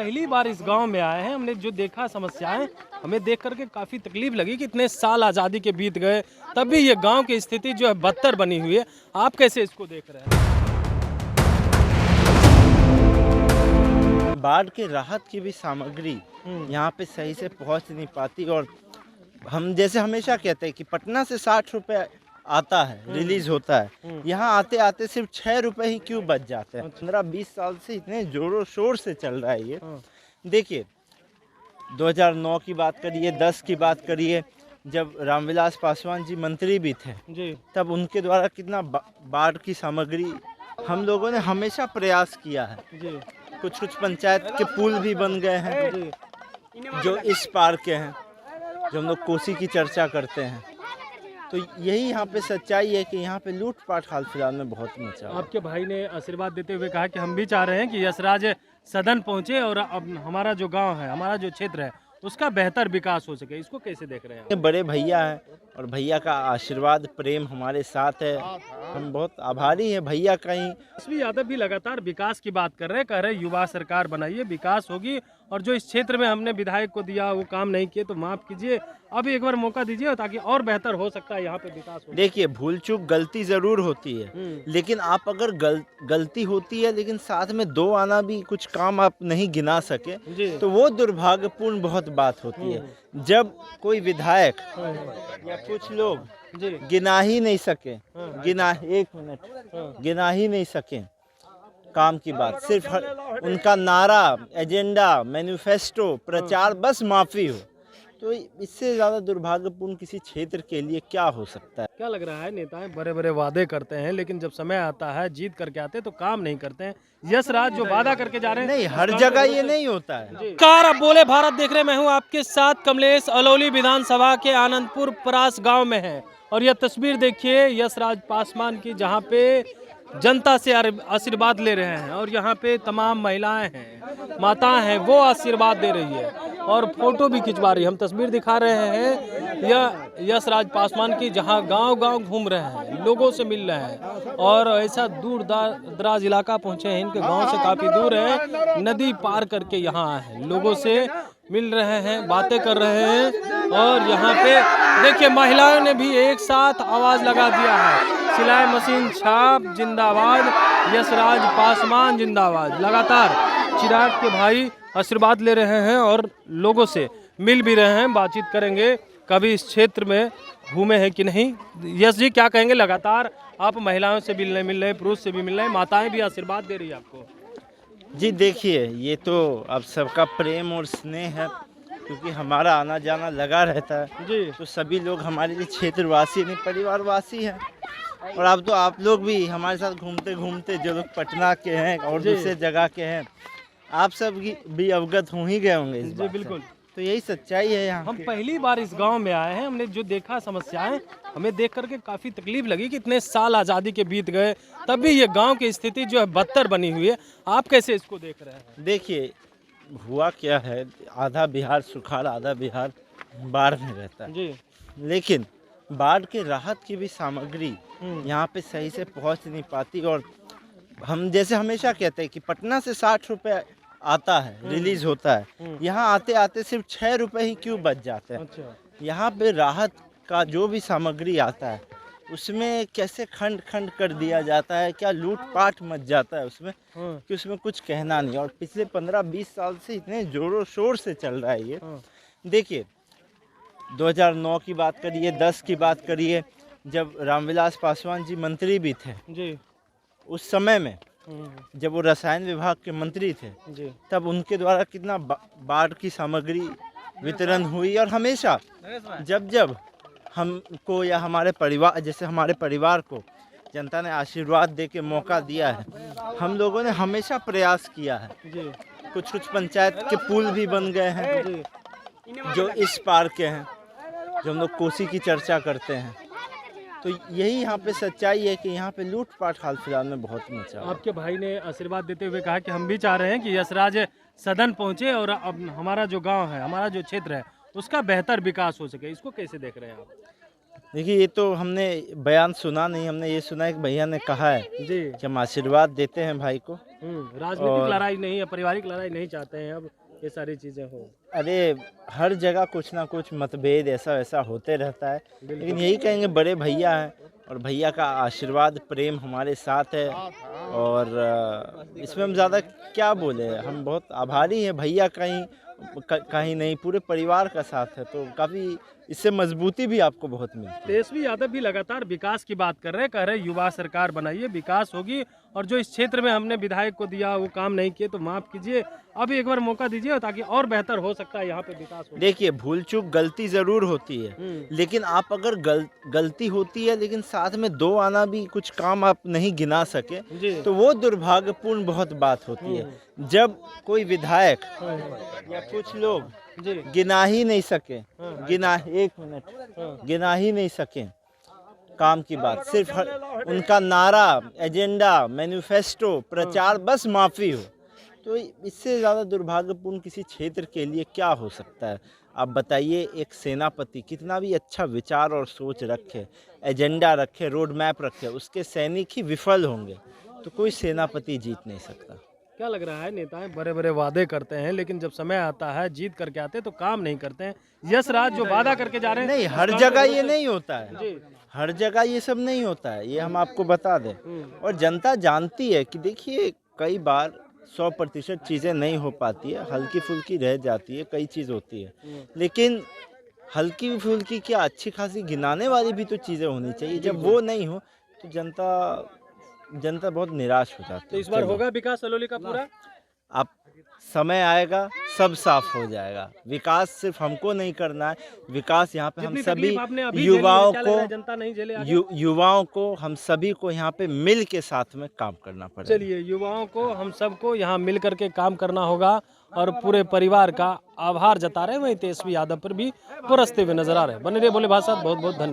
पहली बार इस गांव में आए हैं। हमने जो देखा समस्याएं, हमें देख करके काफी तकलीफ लगी कि इतने साल आज़ादी के बीत गए, तब भी ये गांव की स्थिति जो है बदतर बनी हुई है। आप कैसे इसको देख रहे हैं? बाढ़ के राहत की भी सामग्री यहाँ पे सही से पहुँच नहीं पाती। और हम जैसे हमेशा कहते हैं कि पटना से 60 रुपए आता है, रिलीज होता है, यहाँ आते आते सिर्फ 6 रुपए ही क्यों बच जाते हैं। 15-20 साल से इतने जोरों शोर से चल रहा है ये। देखिए 2009 की बात करिए, 10 की बात करिए, जब रामविलास पासवान जी मंत्री भी थे जी। तब उनके द्वारा कितना बाढ़ की सामग्री हम लोगों ने हमेशा प्रयास किया है। जी। कुछ पंचायत के पुल भी बन गए हैं जो इस पार के हैं, जो हम लोग कोसी की चर्चा करते हैं। तो यही यहाँ पे सच्चाई है कि यहाँ पे लूटपाट हाल फिलहाल में बहुत मचा है। आपके भाई ने आशीर्वाद देते हुए कहा कि हम भी चाह रहे हैं कि यशराज सदन पहुंचे और अब हमारा जो गांव है, हमारा जो क्षेत्र है, उसका बेहतर विकास हो सके। इसको कैसे देख रहे हैं आप? ये बड़े भैया हैं और भैया का आशीर्वाद प्रेम हमारे साथ है। हम बहुत आभारी हैं भैया का ही। तेजस्वी यादव भी लगातार विकास की बात कर रहे हैं, कह रहे हैं युवा सरकार बनाइए, विकास होगी। और जो इस क्षेत्र में हमने विधायक को दिया वो काम नहीं किए तो माफ कीजिए, अब एक बार मौका दीजिए ताकि और बेहतर हो सकता है यहाँ पे विकास हो। देखिए भूल चूक गलती जरूर होती है, लेकिन आप अगर गलती होती है लेकिन साथ में 2 आना भी कुछ काम आप नहीं गिना सके तो वो दुर्भाग्यपूर्ण बहुत बात होती है। जब कोई विधायक या कुछ लोग गिना ही नहीं सके, गिना ही नहीं सके काम की बात, सिर्फ उनका नारा, एजेंडा, मैनिफेस्टो, प्रचार, बस माफी हो, तो इससे ज़्यादा दुर्भाग्यपूर्ण किसी क्षेत्र के लिए क्या हो सकता है। क्या लग रहा है नेताएं बड़े बड़े वादे करते हैं लेकिन जब समय आता है जीत करके आते हैं तो काम नहीं करते हैं। यशराज जो वादा करके जा रहे हैं नहीं, हर जगह ये नहीं होता है। कार अब बोले भारत देख रहे, मैं हूं आपके साथ कमलेश, अलौली विधानसभा के आनंदपुर परास गांव में है। और यह तस्वीर देखिए यशराज पासवान की, जहां पे जनता से आशीर्वाद ले रहे हैं। और यहाँ पे तमाम महिलाएं हैं, माताएं हैं, वो आशीर्वाद दे रही है और फोटो भी खिंचवा रही है। हम तस्वीर दिखा रहे हैं यह यशराज पासवान की, जहाँ गांव-गांव घूम रहे हैं, लोगों से मिल रहे हैं। और ऐसा दूर दराज इलाका पहुंचे हैं, इनके गांव से काफी दूर है, नदी पार करके यहाँ आए हैं, लोगों से मिल रहे हैं, बातें कर रहे हैं। और यहाँ पे देखिए महिलाओं ने भी एक साथ आवाज लगा दिया है, सिलाई मशीन छाप जिंदाबाद, यशराज पासवान जिंदाबाद। लगातार चिराग के भाई आशीर्वाद ले रहे हैं और लोगों से मिल भी रहे हैं। बातचीत करेंगे, कभी इस क्षेत्र में घूमे हैं कि नहीं। यश जी क्या कहेंगे? लगातार आप महिलाओं से मिल रहे हैं, पुरुष से भी मिल रहे हैं, माताएं भी आशीर्वाद दे रही है आपको। जी देखिए, ये तो अब सबका प्रेम और स्नेह है, क्योंकि हमारा आना जाना लगा रहता है जी। तो सभी लोग हमारे लिए क्षेत्रवासी नहीं, परिवारवासी हैं। और अब तो आप लोग भी हमारे साथ घूमते घूमते, जो लोग पटना के हैं और दूसरे जगह के हैं, आप सब भी अवगत हो ही गए होंगे इस बात बिल्कुल। तो यही सच्चाई है यहाँ। हम पहली बार इस गांव में आए हैं। हमने जो देखा समस्याएं, हमें देख करके काफी तकलीफ लगी कि इतने साल आज़ादी के बीत गए, तब भी ये गांव की स्थिति जो है बदतर बनी हुई है। आप कैसे इसको देख रहे हैं? देखिए हुआ क्या है, आधा बिहार सुखाड़, आधा बिहार बाढ़ में रहता है जी। लेकिन बाढ़ के राहत की भी सामग्री यहाँ पे सही से पहुँच नहीं पाती। और हम जैसे हमेशा कहते हैं कि पटना से 60 रुपए आता है, रिलीज होता है, यहाँ आते आते सिर्फ 6 रुपए ही क्यों बच जाते हैं। अच्छा। यहाँ पे राहत का जो भी सामग्री आता है उसमें कैसे खंड खंड कर दिया जाता है, क्या लूटपाट मच जाता है उसमें कि उसमें कुछ कहना नहीं। और पिछले 15-20 साल से इतने जोरों शोर से चल रहा है ये। देखिए 2009 की बात करिए, 10 की बात करिए, जब रामविलास पासवान जी मंत्री भी थे जी, उस समय में जब वो रसायन विभाग के मंत्री थे जी, तब उनके द्वारा कितना बाढ़ की सामग्री वितरण हुई। और हमेशा जब हमको या हमारे परिवार, जैसे हमारे परिवार को जनता ने आशीर्वाद दे के मौका दिया है, हम लोगों ने हमेशा प्रयास किया है जी। कुछ पंचायत के पुल भी बन गए हैं जी, जो इस पार के हैं, जो हम लोग कोसी की चर्चा करते हैं। तो यही यहाँ पे सच्चाई है कि यहाँ पे लूटपाट हाल फिलहाल में बहुत मचा। आपके भाई ने आशीर्वाद देते हुए कहा कि हम भी चाह रहे हैं कि यशराज सदन पहुंचे और अब हमारा जो गांव है, हमारा जो क्षेत्र है, उसका बेहतर विकास हो सके। इसको कैसे देख रहे हैं आप? देखिए ये तो हमने बयान सुना नहीं, हमने ये सुना है कि भैया ने कहा है जी कि हम आशीर्वाद देते हैं भाई को। राजनीतिक लड़ाई नहीं है, पारिवारिक लड़ाई नहीं चाहते हैं अब। ये सारी चीजें हो। अरे हर जगह कुछ ना कुछ मतभेद ऐसा वैसा होते रहता है, लेकिन यही कहेंगे बड़े भैया हैं और भैया का आशीर्वाद प्रेम हमारे साथ है। और इसमें हम ज़्यादा क्या बोले, हम बहुत आभारी हैं भैया का ही नहीं पूरे परिवार का साथ है, तो काफ़ी इससे मजबूती भी आपको बहुत मिलती है। तेजस्वी यादव भी लगातार विकास की बात कर रहे हैं, कह रहे हैं युवा सरकार बनाइए, विकास होगी, और जो इस क्षेत्र में हमने विधायक को दिया वो काम नहीं किए तो माफ कीजिए, अब एक बार मौका दीजिए ताकि और बेहतर हो सकता है यहाँ पे विकास हो। देखिए भूल चूक गलती ज़रूर होती है, लेकिन आप अगर गलती होती है लेकिन साथ में दो आना भी कुछ काम आप नहीं गिना सके तो वो दुर्भाग्यपूर्ण बहुत बात होती है। जब कोई विधायक या कुछ लोग गिना ही नहीं सके, गिना ही नहीं सके काम की बात, सिर्फ उनका नारा, एजेंडा, मैनिफेस्टो, प्रचार, बस माफ़ी हो, तो इससे ज़्यादा दुर्भाग्यपूर्ण किसी क्षेत्र के लिए क्या हो सकता है। आप बताइए, एक सेनापति कितना भी अच्छा विचार और सोच रखे, एजेंडा रखे, रोड मैप रखे, उसके सैनिक ही विफल होंगे तो कोई सेनापति जीत नहीं सकता। क्या लग रहा है, नेताएं बड़े बड़े वादे करते हैं लेकिन जब समय आता है जीत करके आते हैं तो काम नहीं करते हैं। यश राज जो वादा करके जा रहे हैं, नहीं हर जगह ये नहीं होता है, हर जगह ये सब नहीं होता है, ये हम आपको बता दें। और जनता जानती है कि देखिए कई बार 100% चीज़ें नहीं हो पाती है, हल्की फुल्की रह जाती है, कई चीज़ होती है, लेकिन हल्की फुल्की क्या अच्छी खासी गिनाने वाली भी तो चीज़ें होनी चाहिए। जब वो नहीं हो तो जनता बहुत निराश हो जाती है। तो इस बार होगा विकास अलौली का पूरा? अब समय आएगा, सब साफ हो जाएगा। विकास सिर्फ हमको नहीं करना है, विकास यहाँ पे हम सभी युवाओं को हम सभी को यहाँ पे मिल के साथ में काम करना पड़ेगा। चलिए, युवाओं को हम सबको यहाँ मिल करके काम करना होगा और पूरे परिवार का आभार जता रहे हैं। वहीं तेजस्वी यादव पर भी बरसते हुए नजर आ रहे हैं। बने रहिए भोले भाषा, बहुत बहुत धन्यवाद।